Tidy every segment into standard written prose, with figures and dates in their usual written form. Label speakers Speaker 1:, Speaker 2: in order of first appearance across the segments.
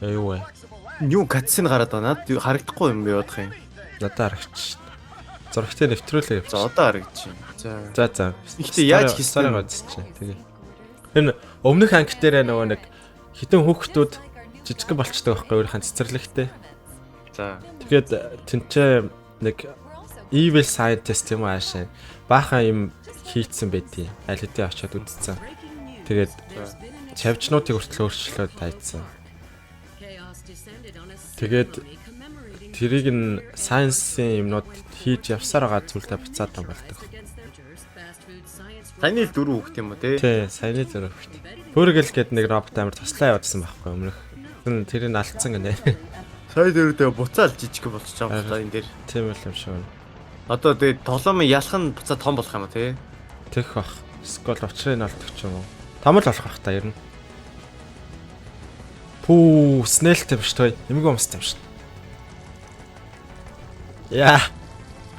Speaker 1: Юу вэ?
Speaker 2: Юу катсин гараад байна. Над харагдахгүй юм би бодох юм.
Speaker 1: Надад харагч. Зурагтээ нэвтрүүлээ
Speaker 2: За
Speaker 1: явчих.
Speaker 2: одоо харагдаж байна.
Speaker 1: За за.
Speaker 2: Гэхдээ яаж хийсэн
Speaker 1: юм чинь. Тэгээ. Энэ өмнөх анги дээр нөгөө нэг хитэн хүүхдүүд жижигхэн болчтой байхгүй өөрийнхөө цэцэрлэгтэй.
Speaker 2: За.
Speaker 1: Тэгээд тэнцээ нэг evil scientist юм аашаа. Баахан юм хийцэн байдیں۔ Аль хэдийн очиод үзсэн. Тэгээд чавчнуудыг хүртэл өөрчлөөд тайцсан. Тэгээд тэрийг нь science-ийн юмнууд хийж явсаар байгаа зүйлдэ буцаад юм болдог.
Speaker 2: Таны л дөрөв хүүхд юм уу те?
Speaker 1: Тий, саяны дөрөв хүүхд. Пүргэл гээд нэг робот амар туслаа явуулсан байхгүй өмнөх. Тэрийг алдсан гинэ.
Speaker 2: Сая дөрөвдөө буцаал жижиг болчих жоох та энэ дээр.
Speaker 1: Тийм л юм шиг байна.
Speaker 2: Одоо тэгээд толом ялах нь буцаа том болох юм уу те?
Speaker 1: Тэгэх бах. Скол очрыг олдох ч юм уу. Том л болох бах та ер нь. Пүү, снэлтэй биш той. Эмгэн умстай биш. Яа.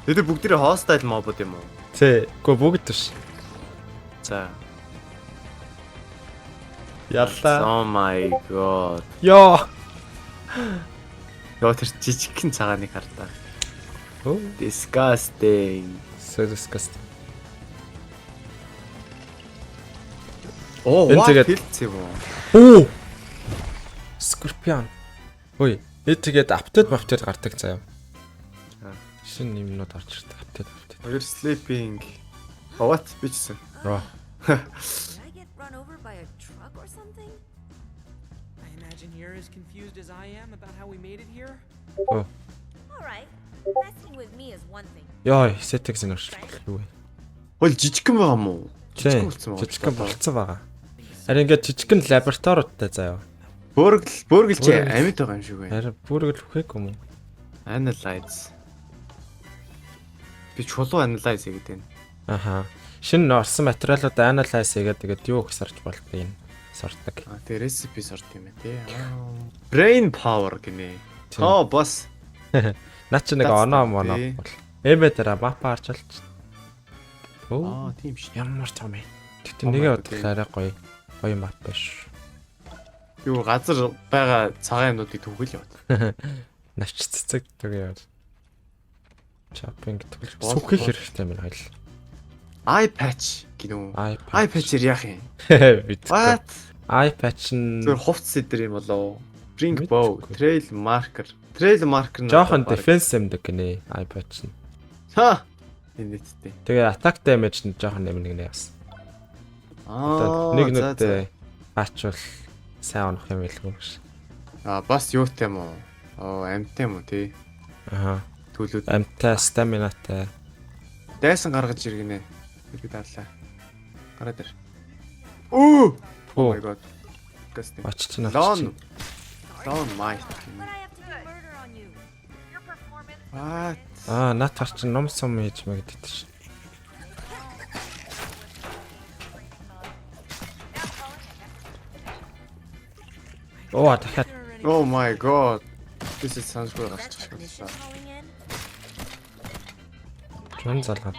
Speaker 2: Тэгээд бүгдээ хостайл мобод юм уу?
Speaker 1: Тий, үгүй бүгд биш.
Speaker 2: За.
Speaker 1: Ялла.
Speaker 2: Oh my god.
Speaker 1: Йоо.
Speaker 2: Яа тэр жижигхэн цагааныг хардаа.
Speaker 1: Оо,
Speaker 2: Disgusting.
Speaker 1: so disgusting.
Speaker 2: Оо,
Speaker 1: Энэ тэгээд-
Speaker 2: хэлцээ юм уу?
Speaker 1: Оо. Скорпион. Ой, тэгээд апдейт гардаг заяа. Шинэ юмнууд орж ирдэг апдейт.
Speaker 2: We're sleeping. What бичсэн?
Speaker 1: Роо.
Speaker 3: Did I get run over by a truck or something?
Speaker 4: I imagine you're as confused as I am about how we made it here.
Speaker 1: Оо.
Speaker 3: Alright. Messing with me is one thing.
Speaker 1: Яа, settings нөрчлөх юу вэ?
Speaker 2: Хөл жижигхэн байгаа мó?
Speaker 1: Тийм, жижигхэн болцсон байгаа. Харин ингээд жижигхэн лабораториудтай заяа.
Speaker 2: Бөөргөл чи амьд байгаа юм шиг байна.
Speaker 1: Харин бүргэл үхэх юм уу?
Speaker 2: Analyze. Би чулуу analyze гэдэг нь.
Speaker 1: Аха. Шинэ орсон материалууд analyze хийгээд тэгээд юу их сарж болдог юм. Сордог.
Speaker 2: А тэгээ recipe сорт юм байна тий. Brain power гинэ.
Speaker 1: Тийм.
Speaker 2: Оо бос.
Speaker 1: Наа чи нэг оноо моно
Speaker 2: Тий.
Speaker 1: бол. Эмэ дээр мапа харчалч. Оо,
Speaker 2: Тийм ш.
Speaker 1: ямар том юм. Тэгтээ
Speaker 2: Том
Speaker 1: нэгэ
Speaker 2: мап
Speaker 1: бодлоо
Speaker 2: тий.
Speaker 1: арай гоё. Гоё мап биш.
Speaker 2: Юу газар байгаа цагаан юмнуудыг түгэл яваад.
Speaker 1: Навч цэцэг тэгээ. Shopping төлөв.
Speaker 2: Бол-
Speaker 1: Сүхэх хэрэгтэй юм байна хэл.
Speaker 2: Eye patch гинүү.
Speaker 1: Eye
Speaker 2: Eye patch-ээр яах юм?
Speaker 1: Бид.
Speaker 2: What?
Speaker 1: Eye patch нь
Speaker 2: Зөв хувцс эдэр юм болоо. Bring
Speaker 1: Мэдгүй.
Speaker 2: bow, trail marker. Trail marker нь
Speaker 1: жоохон
Speaker 2: баг-
Speaker 1: defense юм дэг гинэ. Eye patch нь.
Speaker 2: Ха. Энэ нэсттэй.
Speaker 1: Тэгээ attack damage нь жоохон нэмнэг нэ яасан. Одоо нэг нүдээ аачвал сайн онох юм билгүй ш.
Speaker 2: Бас юутай юм уу? Амьтай юм уу тий?
Speaker 1: Аха.
Speaker 2: Төлөөд
Speaker 1: Амтай, стаминатай.
Speaker 2: дайсан гаргаж иргэнэ. Би дарлаа. Гараад ир. Оо! Oh my god. Disgusting.
Speaker 1: Очч нь
Speaker 2: Lon. Lon might.
Speaker 3: But I have to do murder on you. Your performance.
Speaker 2: What?
Speaker 1: Нат хар чи ном сум хийж мэгдэт ш. Оо дахиад
Speaker 2: Oh my god. This is sounds good.
Speaker 3: That technician calling in?
Speaker 1: рун залгаад.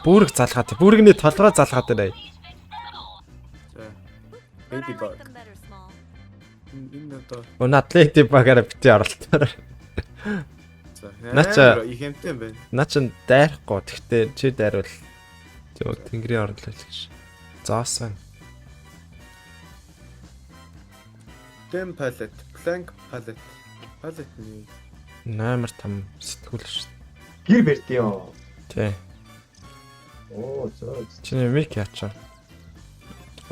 Speaker 1: Бүрэг залгаад. Бүрэгний толгой залгаад байна.
Speaker 3: But I
Speaker 2: Ladybug.
Speaker 3: like them better small.
Speaker 2: Энэ одоо
Speaker 1: Надлети багаараа бити оролтоор. Нача-
Speaker 2: их юмтай юм байна.
Speaker 1: Наа чин дайрахгүй. Тэгтээ чи дайрвал зөв тэнгэрийн орлоо гэж. Зоосон.
Speaker 2: Dem palette, blank palette. Palette нь
Speaker 1: 8.5 сэтгүүл ш.
Speaker 5: Гэр бэртё.
Speaker 1: Тий.
Speaker 5: Оо зөө.
Speaker 1: Чиний мик яачаа.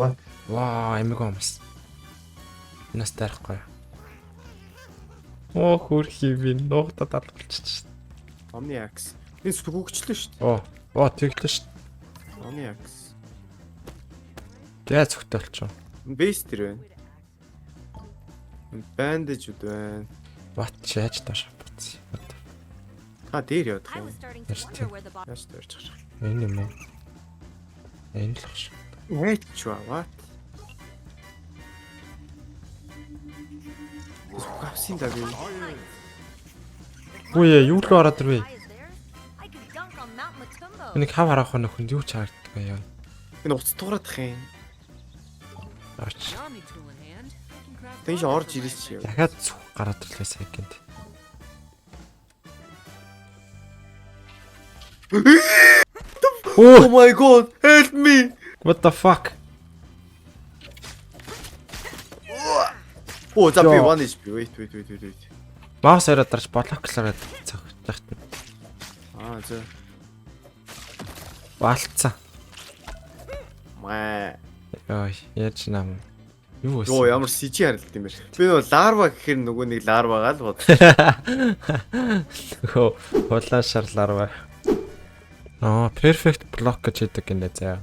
Speaker 5: What?
Speaker 1: Ваа, эмэг юмс. Нас дайрахгүй. Оо хөрхи би нугтад алгалчих.
Speaker 2: Omni Axe. Энэ сүгөгчлөө шүү дээ.
Speaker 1: Оо тэглээ ш.
Speaker 2: Omni Axe.
Speaker 1: Тэгээ зөвхтэй болчихоо.
Speaker 2: Base дээр байна. Bandage үд байна.
Speaker 1: What яаж тааш буц.
Speaker 2: Дээр явах
Speaker 3: I
Speaker 2: юм.
Speaker 3: was starting to
Speaker 1: Yes,
Speaker 3: wonder where the box.
Speaker 2: Яаж таарч байгаа.
Speaker 1: Энэ юм уу? Энэ л ах ш.
Speaker 2: Яачва what? Гавсын даа би.
Speaker 1: Үе юу руу ороод ирвэ?
Speaker 3: Why is theirs? I could dunk on Mount Matumbo.
Speaker 1: Энийг хав харах нөхөнд юу ч харагддаг байя.
Speaker 2: Энэ уц тугарадах юм.
Speaker 1: Арч.
Speaker 4: I'll need tool in hand. I can craft
Speaker 2: Тэгж орж ирэх чи.
Speaker 1: Дахиад зүх гараад ирлээ секонд.
Speaker 2: Oh my god, help me.
Speaker 1: What the fuck?
Speaker 2: Оо за би
Speaker 1: Жоо.
Speaker 2: 1 HP. Wait.
Speaker 1: Маус ороод дарж блоклороо цогцох.
Speaker 2: Аа за.
Speaker 1: Баалцсан.
Speaker 2: Маа.
Speaker 1: Ой, яаж нам. Юу вэ?
Speaker 2: Йоо ямар CG харилт юм бэ? Би нөгөө ларва гэхэр нөгөө нэг ларвагаа л бод.
Speaker 1: Хөө хулаа шарлаар бай. Perfect block гэж хэлдэг юм даа заа.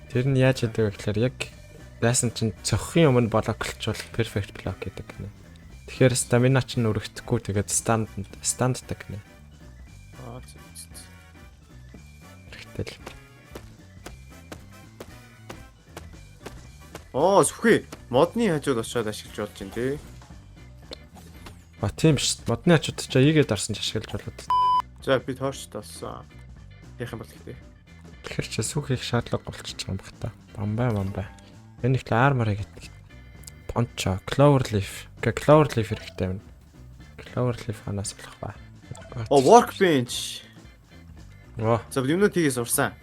Speaker 1: Тэр нь яаж хэлдэг вэ гэхээр яг байсан чинь цохихын өмнө блоклчвал perfect block гэдэг гинэ. Тэгэхээр стамина чинь өргөхгүй тэгээд станддаг гинэ.
Speaker 2: Аа
Speaker 1: Хэрэгтэй л.
Speaker 2: оо сүхий. Модны хажууд очиод ашиглаж болж байна тий.
Speaker 1: Тийм шүү. Модны ачууд ч ийгээд дарсан ч ашиглаж болоод.
Speaker 2: За би тоорч толсон. Яах юм бол гэхдээ.
Speaker 1: Тэгэхээр ч сүхийг шаардлага болчихж байгаа юм бах та. Бамбай. Энэ их армор гэдэг. Пончо, cloverleaf. Cloverleaf хэрэгтэй юм. Cloverleaf ханаас болох ба.
Speaker 2: Оо workbench.
Speaker 1: Оо,
Speaker 2: За юмнууд хийгээ сурсан.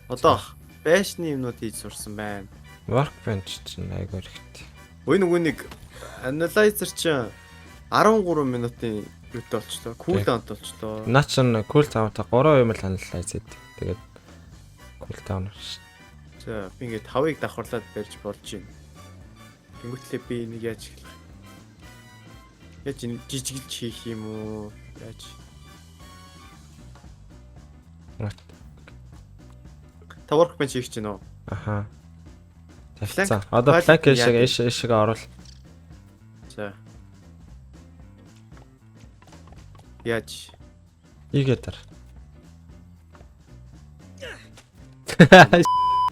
Speaker 2: Одоо байшны юмнууд хийж сурсан байна.
Speaker 1: workbench чинь айгүй хэрэгтэй.
Speaker 2: Ой нөгөө нэг analyzer чинь 13 минутын юутай болчлоо. Cooldown болчлоо.
Speaker 1: Наа чин cool down-та 3 юм л analyze хийдэг. Тэгээд cool down ш.
Speaker 2: За би ингээд 5-ыг давхарлаад барьж болж байна. Тэнгүүтлээ би нэг яаж эхлэх. Яаж жижиглж хийх юм уу? Яаж? Та workbench хийх чинь үү?
Speaker 1: Аха.
Speaker 2: Flank.
Speaker 1: За, одоо flank
Speaker 2: Яг.
Speaker 1: шиг орвол.
Speaker 2: За. Яаж?
Speaker 1: Ийгээ дар.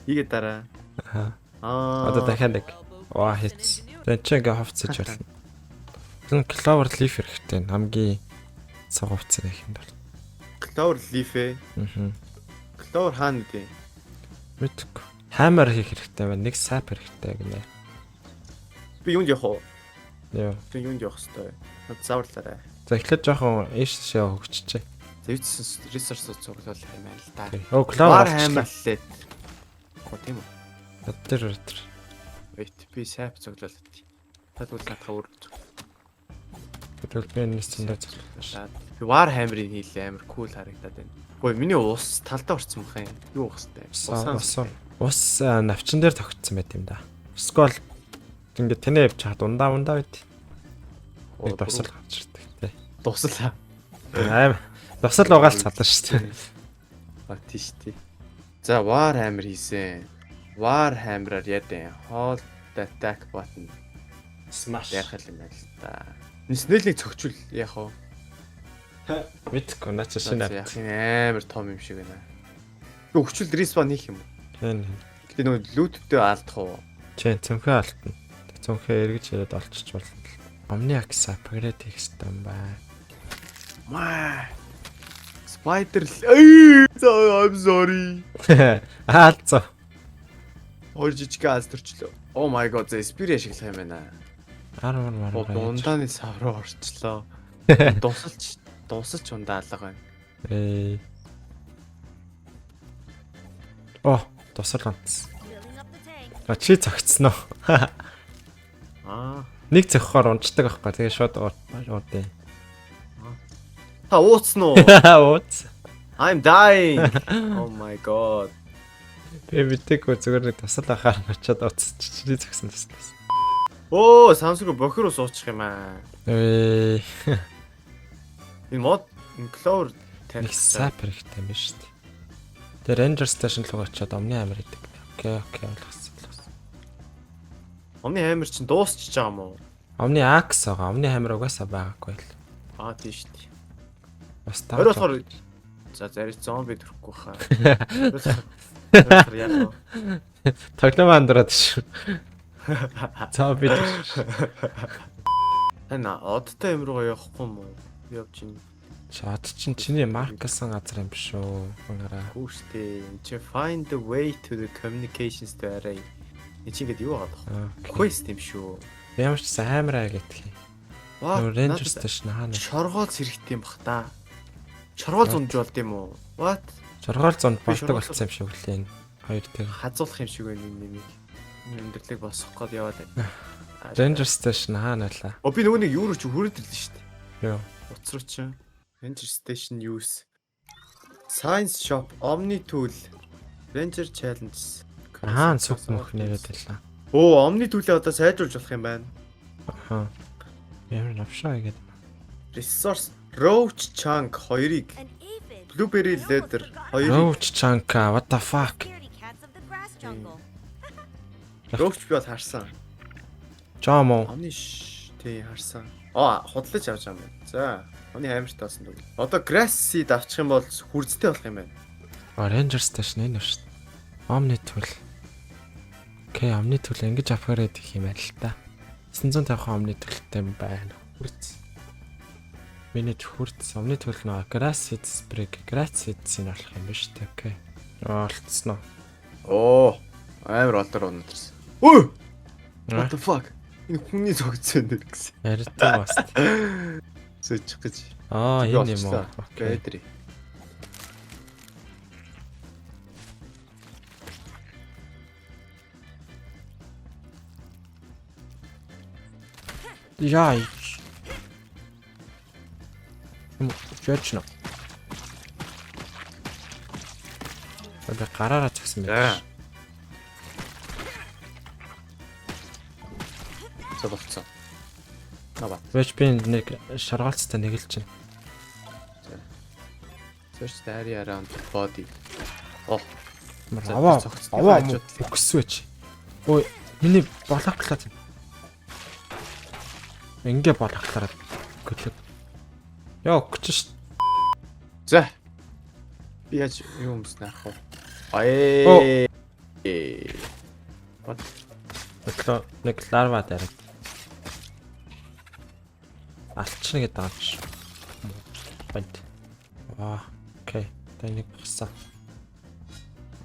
Speaker 2: Ийгээ дараа.
Speaker 1: Аха.
Speaker 2: Аа.
Speaker 1: Одоо дахиад нэг. Ваа хийц. Тэн чи ингээ ховцож болно. Тэгвэл clover leaf хэрэгтэй. Хамгийн цаг хугацаа их юм бол.
Speaker 2: Clover leaf ээ.
Speaker 1: Мм.
Speaker 2: Clover хаана гэдэг?
Speaker 1: Мэдгүй. Hammer хийх хэрэгтэй байна. Нэг sap хэрэгтэй гинэ.
Speaker 2: Би юунд явах вэ?
Speaker 1: Яа.
Speaker 2: Би юунд явах хэвээр. Над заварлаарай.
Speaker 1: За эхлээд жоохон ийшээ хөгжчихээ.
Speaker 2: Зэвчсэн ресурсууд цуглуул юм байна л да.
Speaker 1: Оо clover
Speaker 2: Hammer
Speaker 1: хамаа.
Speaker 2: лээ. Гоо тийм үү?
Speaker 1: Тэр.
Speaker 2: Wait, би sap цуглуул. Тэгвэл надад өөр.
Speaker 1: Тэгвэл би энэ нэстэндээ зөвлөж.
Speaker 2: Би Warhammer-ийг хийлээ амар кул харагдаад байна. Ой, миний ус талдаа орсон мах юм. Юу ух хэвээр.
Speaker 1: Ус навчин дээр тогтсон байт юм да. Скол ингээд тэнэ явж чад ундаа байт. Нэг дусал гарч ирдэг тий.
Speaker 2: Дуслаа.
Speaker 1: Аим. Дусал угаал цадлаа шүү дээ.
Speaker 2: А тийш тий. За Warhammer хийсэн. Warhammer-аар ядаа. Hold the attack button.
Speaker 1: Smash.
Speaker 2: Ярих юм байна л да. Нэснэлийг цогчвол яах вэ?
Speaker 1: Мэдгүй наач шинэ.
Speaker 2: Яах юм амар том юм шиг байна. Би өчвөл respawn хийх юм уу?
Speaker 1: Тэн.
Speaker 2: Гэтэ нөгөө лүүдтэй алдах уу?
Speaker 1: Чэн цөмхөө алтна. Цөмхөө эргэж ирээд олчиж болно. Omni Axe upgrade хийх хэрэгтэй юм байна.
Speaker 2: Маа. Spider. I'm sorry.
Speaker 1: Аалцаа.
Speaker 2: Хоёр жижиг аз төрчлөө. Oh my god, за Spirit ашиглах юм байна.
Speaker 1: Армар.
Speaker 2: Ундааны сав руу орчлоо. Дусалч ундаалга байна.
Speaker 1: Оо, тусал ганц.
Speaker 3: Filling up the tank.
Speaker 1: Чи цогцсон уу?
Speaker 2: Аа.
Speaker 1: Нэг цохохоор унцдаг байхгүй. Тэгээ шууд уудээ.
Speaker 2: Та ууцсан уу?
Speaker 1: Ууц.
Speaker 2: I'm dying. Oh my god.
Speaker 1: Би мэдээгүй зүгээр нэг тусал ахаар очиод ууцчих. Чи цогсон туслаас.
Speaker 2: Оо, Samsung бохир ус уучих юм аа.
Speaker 1: Энэ
Speaker 2: Энэ Clover
Speaker 1: нэг сап хэрэгтэй юм шүү дээ. Тэгээ Ranger Station руу очиод Omni Hammer хийдэг. Окей, ойлгосон.
Speaker 2: Omni Hammer чинь дуусчихж байгаа юм уу?
Speaker 1: Omni Axe байгаа. Omni Hammer угаасаа байгаагүй л.
Speaker 2: Аа тийш тий.
Speaker 1: Бас
Speaker 2: Хоёр болохоор за зарим зомби төрөхгүй хаа. Яах вэ?
Speaker 1: тоглоом андураад шүү. За би
Speaker 2: Хана одтой юм руугаа явахгүй юм уу? Явж ийн.
Speaker 1: чад чинь чиний марксан газар юм биш үү? Унгаараа.
Speaker 2: Гүүштэй. Чи find the way to the communications to array. Энд чи ингэдэг юу байгаа бэ?
Speaker 1: Окей.
Speaker 2: Quest юм шүү.
Speaker 1: Ямар ч саймраа гэдэг юм. Нөө Ranger Station хаана?
Speaker 2: Шоргоол зэрэгтэй юм бах та. Шоргоол зунж болд юм уу? What?
Speaker 1: Шоргоол зонд
Speaker 2: Би
Speaker 1: болдог
Speaker 2: шоргоол
Speaker 1: болсон юм шиг үлээ энэ. Хоёр тэг.
Speaker 2: Хазуулах юм шиг байна энэ нэмийг. Өндөрлөг босгох гээд яваад байна.
Speaker 1: Ranger Station хаана лаа?
Speaker 2: О би нөгөө нэг юу руу ч хүрээд ирлээ шүү дээ.
Speaker 1: Йоо.
Speaker 2: Утас руу чи. Ranger Station use. Science Shop, Omni Tool, Ranger Challenges.
Speaker 1: Хаана сүх мөх нэрэд талаа.
Speaker 2: Оо, Omni Tool-ээ одоо сайжруулж болох юм байна.
Speaker 1: Аха. Ямар навшаа гэдэг.
Speaker 2: Resource Roach Chunk 2-ыг,
Speaker 3: An aphid.
Speaker 2: Blueberry Leather 2-ыг.
Speaker 1: Roach Chunka, what the fuck?
Speaker 3: Scaredy cats of the grass jungle.
Speaker 2: Roach би бол харсан.
Speaker 1: Жоо.
Speaker 2: Omni тий харсан. Худлаж авч байгаа юм байна. За, оны амарч таасан дүү. Одоо Grass Seed авчих юм бол хүрзтэй болох юм байна.
Speaker 1: Ranger Station энэ шүү дээ. Omni Tool. Окей, Omni Tool ингэж апгрейд хийх юм байна л та. 950 Omni Tool-тэй байна. Хүрц. Миний хүрц Omni Tool нөө Grass Seed Spray, Grass Seeds-ийн болох юм биш үү? Окей. Олцсноо.
Speaker 2: Оо, амар олдор өнөдөрсөн. Өө! What the fuck? Энэ хүний зогцсон нэр гэсэн.
Speaker 1: Яригдсан бас.
Speaker 2: Сөчих гэж.
Speaker 1: Энэ юм уу? Окей.
Speaker 2: Бэдри.
Speaker 1: Яй. Чочно. Одоо гараараа цогсон байх.
Speaker 2: За болцсон. Нава.
Speaker 1: Вэж би нэг шаргаалцтай нэгэлж чинь.
Speaker 2: Search the area around the body. Оо,
Speaker 1: Аваа фокусвэч. Ой, миний балаклаад. Ингээ балаклаад гэлээ. Яа, өгч ш.
Speaker 2: за. Би яаж юу юмснаа ах вэ? Ае. Бат.
Speaker 1: Нэг ларва дээр. Алчна гэдэг байгаа ш. Банд. Окей. Тэнийг бахсан.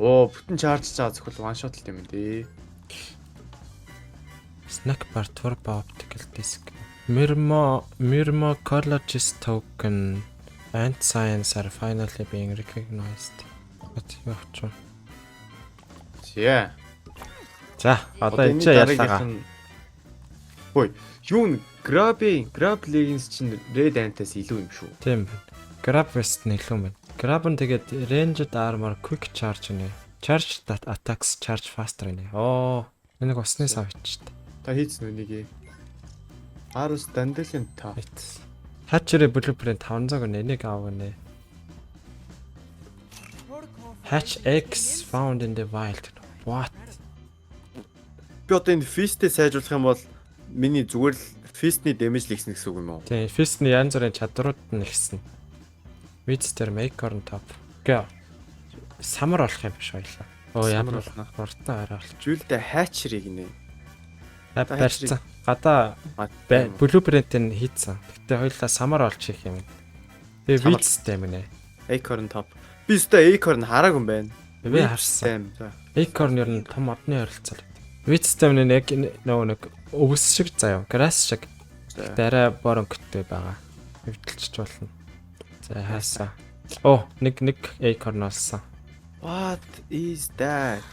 Speaker 2: Оо, бүтэн чарж цаа зөвхөн one shot л юм дээ.
Speaker 1: Snack bar turbo optical disc. Myrmecologist token and science are finally being recognized. What you have to?
Speaker 2: Зя.
Speaker 1: За, одоо энэ яллага.
Speaker 2: Хөөе, юу н grab leggings чинь red ant-аас илүү юм шүү.
Speaker 1: Тийм байна. Grab vest нь илүү байна. Grab нь тэгээд ranged armor quick charge нэ. Charge that attacks charge faster нэ. Энийг уснаас авчиж та.
Speaker 2: Та хийцэн үнийг. Арус Dandelion та.
Speaker 1: Hatchery blueprint 500 гэнэ. Энийг аав гэнэ. Hatch eggs found in the wild. What?
Speaker 2: Би одоо энэ feast-ийг сайжруулах юм бол миний зүгээр л feast-ний damage л ихсэн гэсэн үг юм уу?
Speaker 1: Тийм, feast-ний янз бүрийн чадрууд нь ихсэн. Witster Maker top. Гэ. Самар болох юм биш байлаа. Ямар болно? Хурдан арай олч.
Speaker 2: Зүйлдэ hatchery гинэ.
Speaker 1: Барьцсан. Гадаа blueprint-ийг хийцэн. Гэтэ хоёулаа самар олж хийх юм. Тэгээ Witster юм нэ.
Speaker 2: Acorn top. Би өстой Acorn хараагүй юм байна.
Speaker 1: Би харсан.
Speaker 2: За.
Speaker 1: Acorn ер нь том одны ойролцоо. Witster нь яг нэг өвс шиг заяа. Grass шиг. Дараа боронктэй байгаа. Хөвдөлч болно. За хаасаа. Нэг Acorn олсон.
Speaker 2: What is that?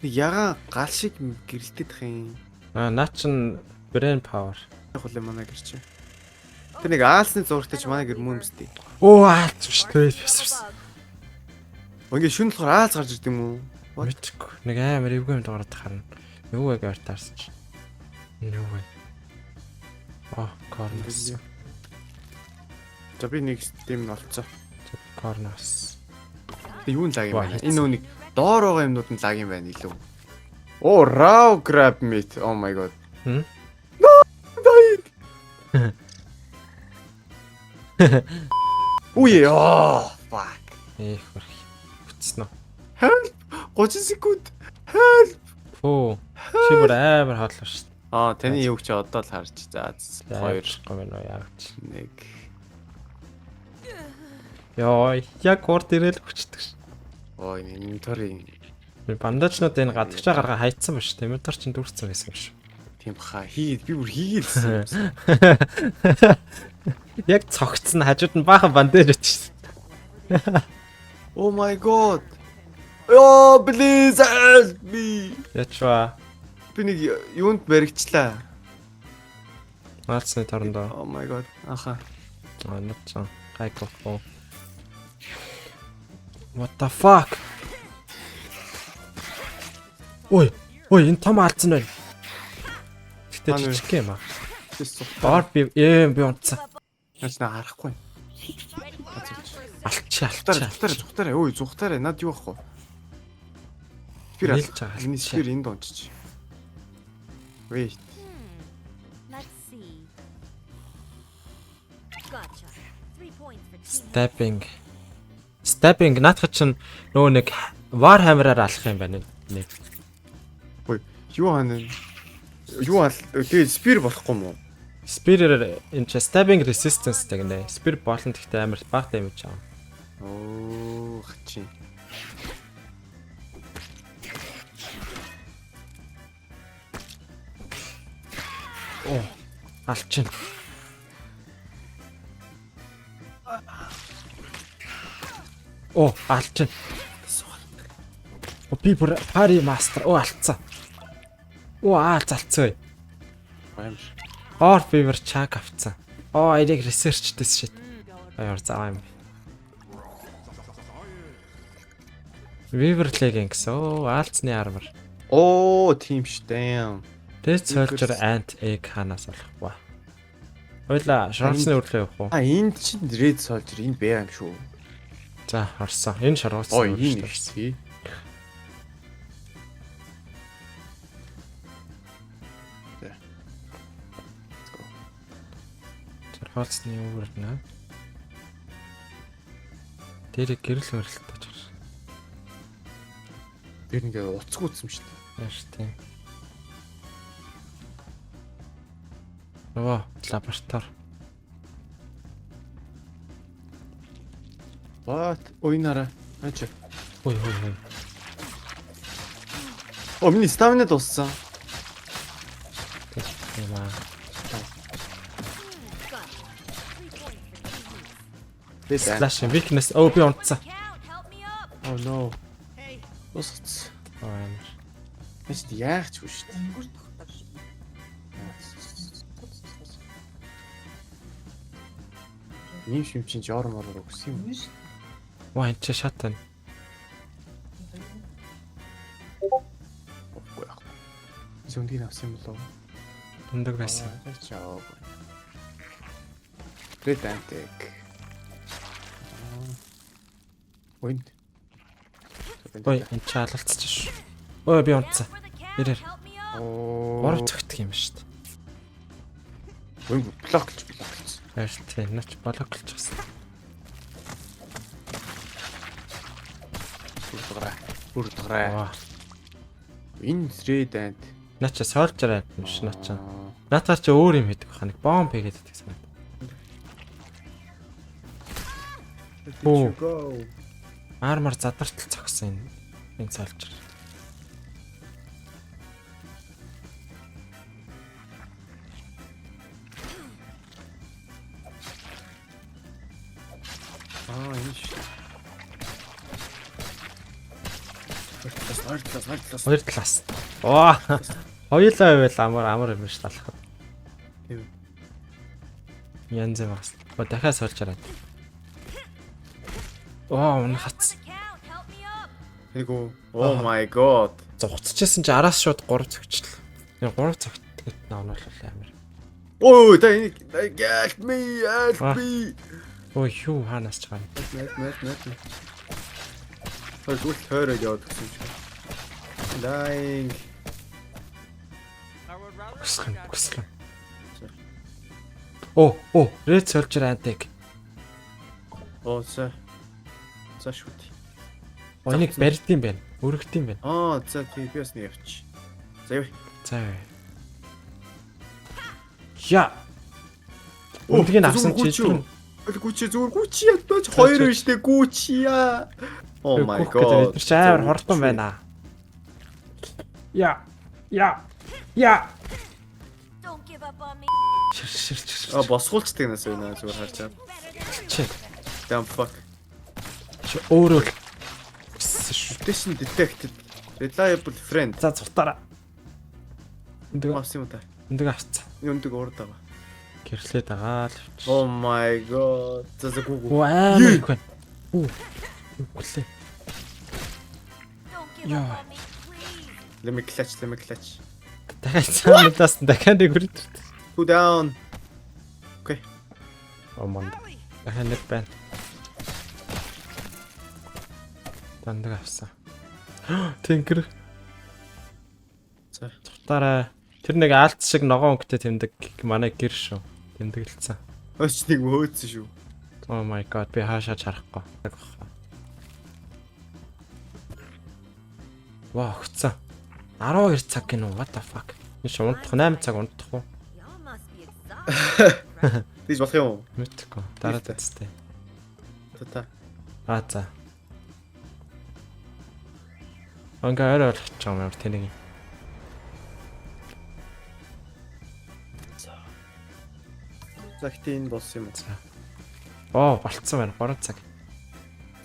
Speaker 2: Яга гал шиг гэрэлтэх юм.
Speaker 1: Наа чин brain power.
Speaker 2: Яг л манай гэр чи. Тэр нэг аалсны зурагтай ч манай гэр мөн юмстэй.
Speaker 1: Аалч биш дээ.
Speaker 2: Ингээ шүн болохоор аалз гарч ирд юм уу?
Speaker 1: Мэдгүй. Нэг амар эвгүй юм дуурайд харна. Юу вэ гэж таарсч. Юу вэ? Corners.
Speaker 2: За би нэг тийм олцоо.
Speaker 1: Corners.
Speaker 2: Юу н лаг юм байна? Энэ үнийг доор байгаа юмнууд нь лаг юм байна илүү. Raw grab meat. Oh my god. Fuck.
Speaker 1: Хөрх. Хүчсэн үү?
Speaker 2: Help. 30 секунд. Help.
Speaker 1: Чи бүр амар хооллоо шүү дээ.
Speaker 2: Таны юу ч одоо л харж. За 2
Speaker 1: гомно яагач.
Speaker 2: 1.
Speaker 1: Йоо, яг урд ирээл хүчдэг ш.
Speaker 2: Инвентори.
Speaker 1: Би бандажнууд энэ гадагшаа гаргаа хайцсан ба ш. Инвентор чинь дүүрсэн байсан ш.
Speaker 2: Тийм баха. Би бүр хийгээдсэн.
Speaker 1: Яг цогцсон хажууд нь баахан бандаж очсон.
Speaker 2: Oh my god. Oh please help me.
Speaker 1: Ячва.
Speaker 2: Би нэг юунд баригчлаа.
Speaker 1: Наацны торондоо.
Speaker 2: Oh my god. Аха.
Speaker 1: Нуцсан. Гайкофо. What the fuck? Ой, энэ том алдсан байна. Гэтэ жижиг юм аа. Баар би унтсан.
Speaker 2: Яц на харахгүй.
Speaker 1: Алчаа.
Speaker 2: Зүхтараа. Ой, зүхтараа. Над юу ахгүй. Спир
Speaker 1: Нийлж байгаа.
Speaker 2: Миний спир энд ончиж. Wait.
Speaker 3: Let's see. Gotcha. 3 points for team. Stabbing
Speaker 1: наадах чинь нөгөө нэг Warhammer-аар алах юм байна нэг.
Speaker 2: Ой, юу хана. Юу ал тэгээ спир болохгүй юм уу?
Speaker 1: Spear энэ ч stabbing resistance гэнэ. Spear болон тэгтээ амар баг damage аа.
Speaker 2: Оо, хачин.
Speaker 1: Оо, алчин. Оо, алчин. Би бүр пари мастер. Оо, алдсан. Оо, залцсан.
Speaker 2: Баймш.
Speaker 1: Or fever чак авцсан. Оо, энийг research this shit. Аяар заа юм. Weaver leggings. Оо, алдсны armor.
Speaker 2: Оо, тийм штэ.
Speaker 1: Death Soldier Ant Egg ханаас болох ба. Хойлоо, шаргасны үрлээ явах уу?
Speaker 2: Энд чинь Red Soldier энд бай юм шүү.
Speaker 1: За, харсан. Энэ шаргасан.
Speaker 2: Ой, энэ ихсээ.
Speaker 1: Шаргасны үрлнэ. Тэр гэрэл өрөлтөж байна.
Speaker 2: Би ингээ уцгүйцсэн шүү дээ.
Speaker 1: Яаш тийм. Оо, лаборатори.
Speaker 2: What? Ойнараа. Ачаа.
Speaker 1: Ой.
Speaker 2: Оо, миний стамина дууссан.
Speaker 1: Яма. Slash weakness. Oh, би унтсан.
Speaker 3: Count, help me up.
Speaker 2: Oh no. Ус. Эс яах ч биш шүү дээ. Ийм шимчин жоор мороор өгсөн юм.
Speaker 1: Ваа, энэ ч шатан.
Speaker 2: Үгүй яах. Зөндгийг авсан юм болов уу?
Speaker 1: Ундаг байсан.
Speaker 2: Чао. Редантик. Ой.
Speaker 1: Ой, энэ ч алалцчих ш. Ой, би унтсан.
Speaker 3: For the count,
Speaker 1: Ирээр.
Speaker 3: help me up.
Speaker 2: Оо.
Speaker 1: Гурав цогтг юм шүү дээ.
Speaker 2: Ой, блокч.
Speaker 1: Баяр тийм, нач блоклж байсан.
Speaker 2: Бүрдгэрээ. Энэ редант.
Speaker 1: Нача Soldier Ant юм ш нача. Натаар ч өөр юм хийдэг хаа нэг бомб хийгээд байдаг санаа. Оо. Армор задартал цогсон энэ Soldier.
Speaker 2: Энэ шүү. Ойрлоо.
Speaker 1: Хоёр талаас. Оо. Хоёулаа байвал амар юм ш талах.
Speaker 2: Тийм.
Speaker 1: Янз байгаас. Дахиад Soldier Ant. Оо, энэ хац.
Speaker 3: Count, help me up.
Speaker 2: Айгу. Oh my god.
Speaker 1: Зугтчихсан чи араас шууд 3 цогчлоо. Энэ 3 цогт наавнууллаа амар.
Speaker 2: Ой, та энэ help me.
Speaker 1: Ой, юу хаанаас ч гань.
Speaker 2: Мэт. Хойд хойроо яваад гисэн чи. Dying.
Speaker 1: Хүслэн. Оо, Red Soldier Ant-ыг.
Speaker 2: Оо, за шүт.
Speaker 1: Энийг барьдсан байна. Өргөдөм байна.
Speaker 2: За тийм би бас нэг явчих. За яа.
Speaker 1: За. Я. Өндгийг авсан чи тийм.
Speaker 2: Гүчи зүгээр гүчи ядаж хоёр биш дээ гүчи яа. Oh my god.
Speaker 1: Тэр чи амар хурдан байна. Я.
Speaker 2: А босгуулцдаг нас байна зүгээр харж байгаа.
Speaker 1: Чи
Speaker 2: Damn fuck.
Speaker 1: өөрөө л гэсэн шүү.
Speaker 2: Station detected. Reliable friend.
Speaker 1: За цутаараа. Өндөг
Speaker 2: Авсан юм да.
Speaker 1: авцаа.
Speaker 2: Өндөг урд байгаа.
Speaker 1: Гэрлээд байгаа л.
Speaker 2: Oh my god. За гүг.
Speaker 1: Оо амар их байна. Үгүй лээ.
Speaker 3: Don't give
Speaker 1: Yeah.
Speaker 3: up on me, please.
Speaker 2: Let me clutch.
Speaker 1: Дахиад цаанаас дахиад нэг үрд.
Speaker 2: Two down.
Speaker 1: Оо манд. Дахиад нэг байна. Дандаг авсан. Тэнкэр.
Speaker 2: За.
Speaker 1: Цутаараа. Тэр нэг аалт шиг ногоон өнгөтэй тэмдэг манай гэр шүү. Тэмдэглэсэн.
Speaker 2: Өч нэг хөөцсөн шүү.
Speaker 1: Oh my god би хаашаа харахгүй. Вау хөцсөн. 12 цаг гинөө what the fuck. Биш унтах 8 цаг унтах уу?
Speaker 3: Y'all must be exhausted.
Speaker 2: Тийж болох юм уу?
Speaker 1: Мэдхгүй. Дараа дэцтэй.
Speaker 2: Та.
Speaker 1: Аа за. Ангаа орой болох юм ямар тэнийг.
Speaker 2: За гэтээ энэ болсон юм уу?
Speaker 1: За. Оо болцсон байна 3 цаг.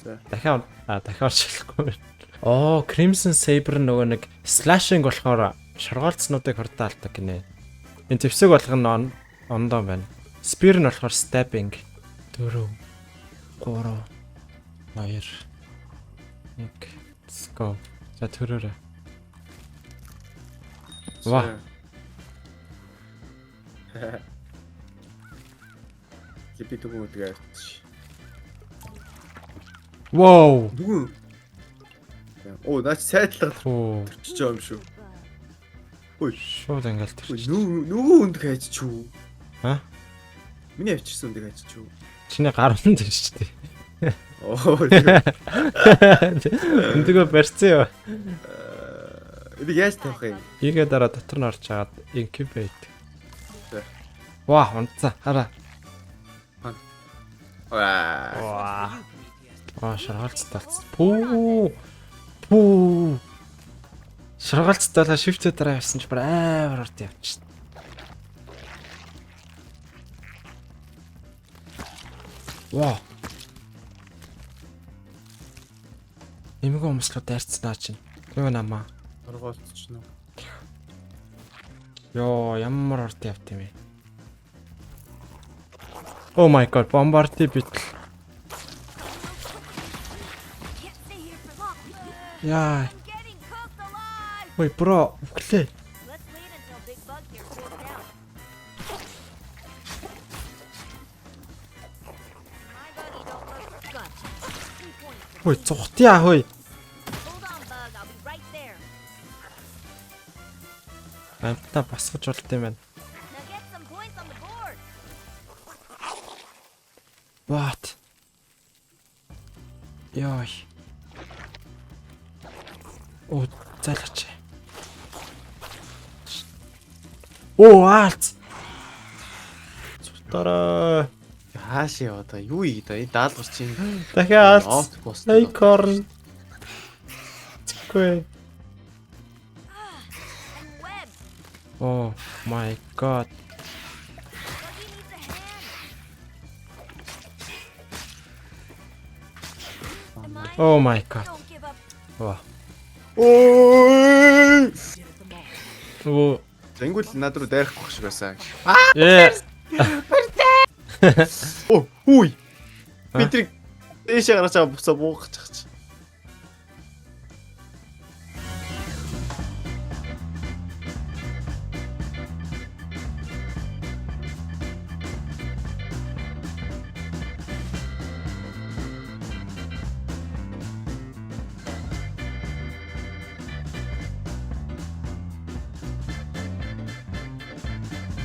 Speaker 2: За.
Speaker 1: Дахиад орчихлохгүй байна. Оо Crimson Saber нөгөө нэг slashing болохоор шоргоолцнуудыг хурдаалдаг гинэ. Энэ твсэг болгоно ондоо байна. Spear нь болохоор stabbing 4 3 2 1 let's go. За төрөөрэй. Ваа. Кипи түгүү гэдэг авч.
Speaker 2: Вау. Түгүү. Оо наач сайдлага
Speaker 1: Оо
Speaker 2: төрчих юм шүү. Ой,
Speaker 1: шууд ингээл тэр.
Speaker 2: нөгөө үнд хайж чүү.
Speaker 1: Ха?
Speaker 2: Миний авчирсан үнд хайж чүү.
Speaker 1: Чиний гар нь тэр шүү дээ.
Speaker 2: Оо.
Speaker 1: Эндгөө барьсан юу?
Speaker 2: Энийг яаж тавих юм?
Speaker 1: Ийгээ дараа дотор нь орж агаад incubate.
Speaker 2: За.
Speaker 1: Ваа, унтцаа. Хараа.
Speaker 2: Ваа.
Speaker 1: Аа, шаргалцтай болсон. Пүү. Шаргалцтай болоо shift дараа явсан ч бүр амар урд явчихсан. Ваа. Эмгэн өмслөө дайрцснаа чинь. Юу намаа.
Speaker 2: Оргоолч нь.
Speaker 1: Йоо, ямар урд явт юм бэ? Oh my god, бомбарди бит.
Speaker 3: Can't stay here for long.
Speaker 1: Яа.
Speaker 3: I'm getting cooked alive.
Speaker 1: Ой, бро, өглөө.
Speaker 3: Let's wait until Big Bug here cools down. My buggy don't look. Gotcha. 3 points.
Speaker 1: Ой, цухтяа хөөе.
Speaker 3: Hold on, Bug. I'll be right there.
Speaker 1: Амтаа басгаж болт юм байна.
Speaker 3: Now get some points on the board.
Speaker 1: What? Яй. Оо, залгач. Оо, аалц. Цутараа.
Speaker 2: Хааш яваа та юу ий да? Энэ даалгавар чинь
Speaker 1: Дахиад аалц.
Speaker 2: Opt post.
Speaker 1: Acorn. Чгүй.
Speaker 3: And web.
Speaker 1: Oh my god.
Speaker 3: Buggy needs a hand. Am I?
Speaker 1: Oh my god.
Speaker 3: Don't give up.
Speaker 1: Ваа.
Speaker 2: Ой!
Speaker 4: Did it the mall.
Speaker 1: Оо.
Speaker 2: Тэнгүүл над руу дайрахгүй шиг байсан.
Speaker 1: Ээ.
Speaker 2: Оо, хүй.
Speaker 1: А?
Speaker 2: Би тэр дээшээ гарч байгаа буцаа буугах.